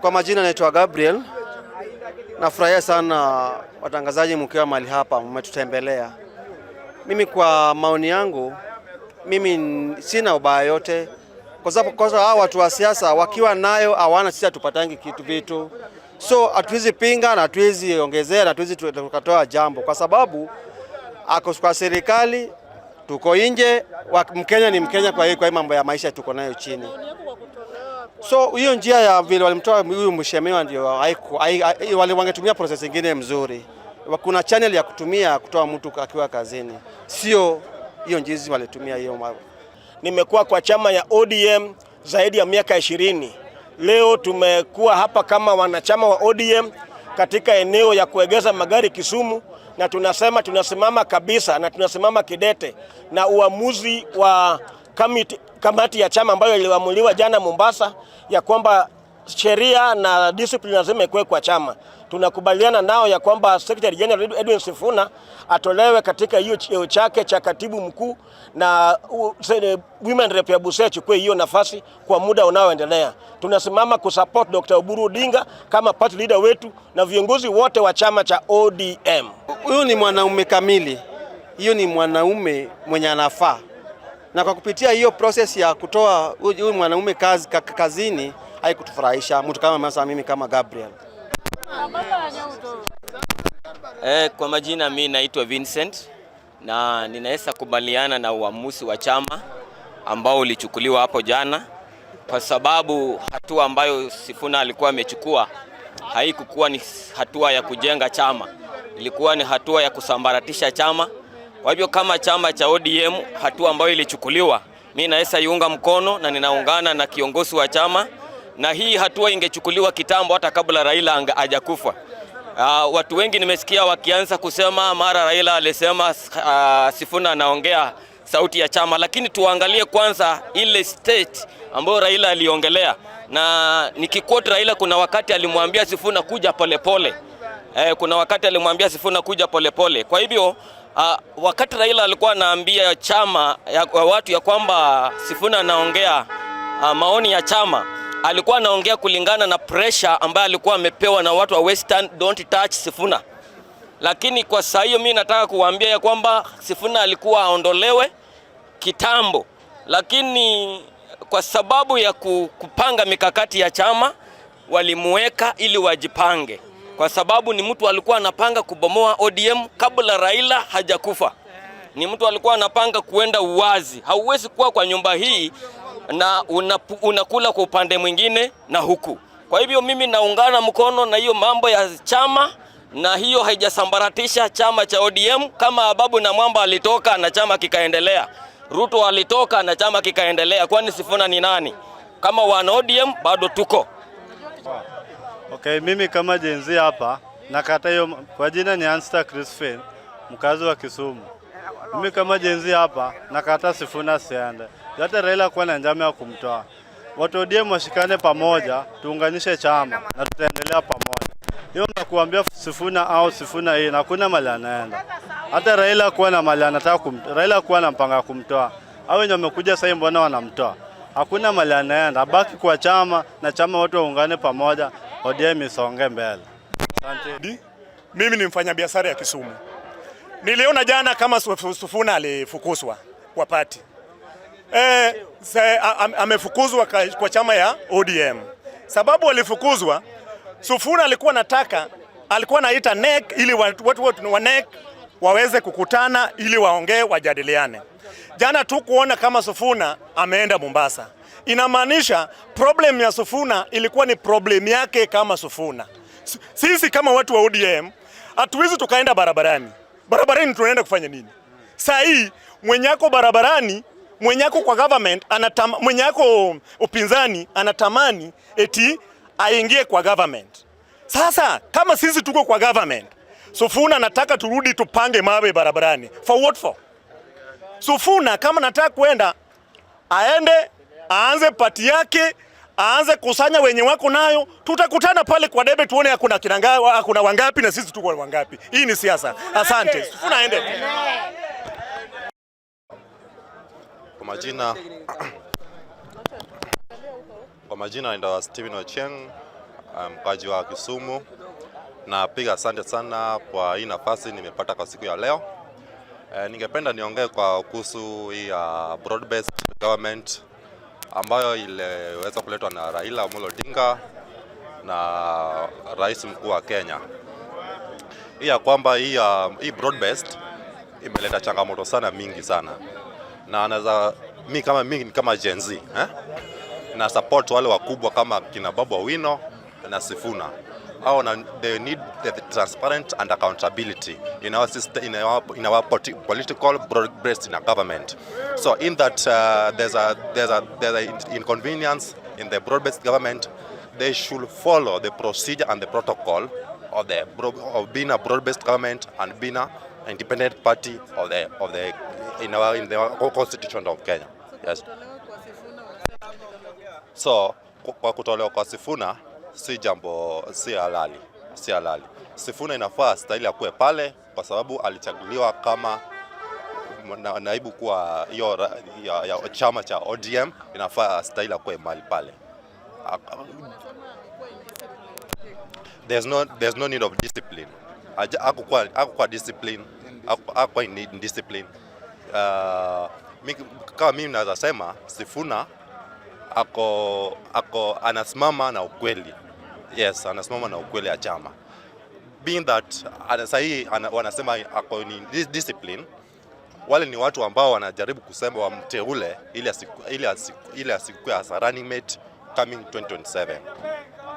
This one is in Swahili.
Kwa majina naitwa Gabriel. Nafurahia sana watangazaji mkiwa mahali hapa mmetutembelea. Mimi kwa maoni yangu, mimi sina ubaya yote. Kwa sababu hao watu wa siasa wakiwa nayo hawana, sisi tupatangi kitu vitu. So hatuwezi pinga na hatuwezi ongezea na hatuwezi tukatoa jambo, kwa sababu ako kwa serikali, tuko nje, Mkenya ni Mkenya. Kwa hii mambo ya maisha tuko nayo chini. So hiyo njia ya vile walimtoa huyu mheshimiwa ndio wale wangetumia process nyingine mzuri. Kuna channel ya kutumia kutoa mtu akiwa kazini, sio hiyo njizi walitumia hiyo. Nimekuwa kwa chama ya ODM zaidi ya miaka 20. Leo tumekuwa hapa kama wanachama wa ODM katika eneo ya kuegeza magari Kisumu, na tunasimama kabisa na tunasimama kidete na uamuzi wa kamati ya chama ambayo iliamuliwa jana Mombasa ya kwamba sheria na discipline lazima ikuwe kwa chama. Tunakubaliana nao ya kwamba Secretary General Edwin Sifuna atolewe katika hiyo cheo chake cha katibu mkuu, na women rep ya Busia chukue hiyo nafasi kwa muda unaoendelea. Tunasimama kusupport Dr. Oburu Odinga kama party leader wetu na viongozi wote wa chama cha ODM. Huyu ni mwanaume kamili. Hiyo ni mwanaume mwenye anafaa. Na kwa kupitia hiyo process ya kutoa huyu mwanaume kazini haikutufurahisha mtu kama mimi kama Gabriel. Kwa majina mimi naitwa Vincent, na ninaweza kubaliana na uamuzi wa chama ambao ulichukuliwa hapo jana, kwa sababu hatua ambayo Sifuna alikuwa amechukua haikuwa ni hatua ya kujenga chama, ilikuwa ni hatua ya kusambaratisha chama. Kwa hivyo kama chama cha ODM, hatua ambayo ilichukuliwa mimi naweza iunga mkono na ninaungana na kiongozi wa chama, na hii hatua ingechukuliwa kitambo hata kabla Raila hajakufa. Watu wengi nimesikia wakianza kusema mara Raila alisema Sifuna anaongea sauti ya chama, lakini tuangalie kwanza ile state ambayo Raila aliongelea. Na nikikoti Raila, kuna wakati alimwambia Sifuna kuja polepole. Kuna wakati alimwambia Sifuna kuja polepole. Kwa hivyo wakati Raila alikuwa anaambia chama ya watu ya kwamba Sifuna anaongea maoni ya chama, alikuwa anaongea kulingana na pressure ambayo alikuwa amepewa na watu wa Western, don't touch Sifuna. Lakini kwa saa hiyo mimi nataka kuwaambia ya kwamba Sifuna alikuwa aondolewe kitambo, lakini kwa sababu ya kupanga mikakati ya chama walimuweka ili wajipange, kwa sababu ni mtu alikuwa anapanga kubomoa ODM kabla Raila hajakufa. Ni mtu alikuwa anapanga kuenda uwazi. Hauwezi kuwa kwa nyumba hii na unakula kwa upande mwingine na huku. Kwa hivyo mimi naungana mkono na hiyo mambo ya chama, na hiyo haijasambaratisha chama cha ODM. Kama Babu na Mwamba alitoka na chama kikaendelea, Ruto alitoka na chama kikaendelea, kwani Sifuna ni nani? Kama wana ODM bado tuko. Okay, mimi kama jenzi hapa nakata hiyo. Kwa jina ni Ansta Crispin, mkazi wa Kisumu. Mimi kama jenzi hapa nakata Sifuna siende. Hata Raila kwa na njama ya kumtoa. Watu ODM washikane pamoja, tuunganishe chama na tutaendelea pamoja. Hiyo nakuambia Sifuna au Sifuna hii na kuna mali anaenda. Hata Raila kwa na mali anataka kumtoa. Raila kwa na mpanga kumtoa. Hao wenye wamekuja sasa mbona wanamtoa? Hakuna mali anaenda. Baki kwa chama na chama watu waungane pamoja, ODM isonge mbele. Asante. Mimi ni mfanyabiashara ya Kisumu. Niliona jana kama Sifuna alifukuzwa kwa party. Amefukuzwa kwa chama ya ODM. Sababu alifukuzwa, Sifuna alikuwa anaita NEC ili watu wa NEC waweze kukutana ili waongee, wajadiliane. Jana tu kuona kama Sifuna ameenda Mombasa. Inamaanisha problem ya Sifuna ilikuwa ni problem yake kama Sifuna. Sisi kama watu wa ODM hatuwezi tukaenda barabarani. Barabarani tunaenda kufanya nini? Saa hii mwenyako barabarani, mwenyako kwa government, mwenyako upinzani anatamani eti aingie kwa government. Sasa kama sisi tuko kwa government, Sifuna nataka turudi tupange mawe barabarani. For what for? Sifuna kama nataka kwenda aende aanze pati yake, aanze kusanya wenye wako nayo, tutakutana pale kwa debe tuone hakuna wangapi na sisi tuko wangapi. Hii ni siasa. Asante. Sifuna aende. Kwa majina naitwa Steven Ochieng, mkaji wa Kisumu, na piga asante sana kwa hii nafasi nimepata kwa siku ya leo. Ningependa niongee kwa kuhusu hii broad based government ambayo iliweza kuletwa na Raila Amolo Odinga na rais mkuu wa Kenya. Hii ya kwamba hii broad based imeleta changamoto sana mingi sana, na anaweza mimi kama Gen Z na support wale wakubwa kama kina Babu Owino na Sifuna. They need the transparent and accountability in our system, in our political broad-based in our government. So in that there's a inconvenience in the broad-based government. They should follow the procedure and the protocol of being a broad-based government and being an independent party in the constitution of Kenya. Yes. So kwa kutolewa kwa Sifuna si halali. Sifuna inafaa stahili ya kuwe pale kwa sababu alichaguliwa kama naibu kwa ya chama cha ODM, inafaa stahili ya kuwe mahali pale. There's no need of discipline. Hakukuwa discipline. Hakukuwa in discipline. Kama mimi naweza sema Sifuna anasimama na ukweli. Yes, anasimama na ukweli ya chama. Being that sahi wanasema ako ni discipline, wale ni watu ambao wanajaribu kusema wamteule ili asikuwe as running mate coming 2027.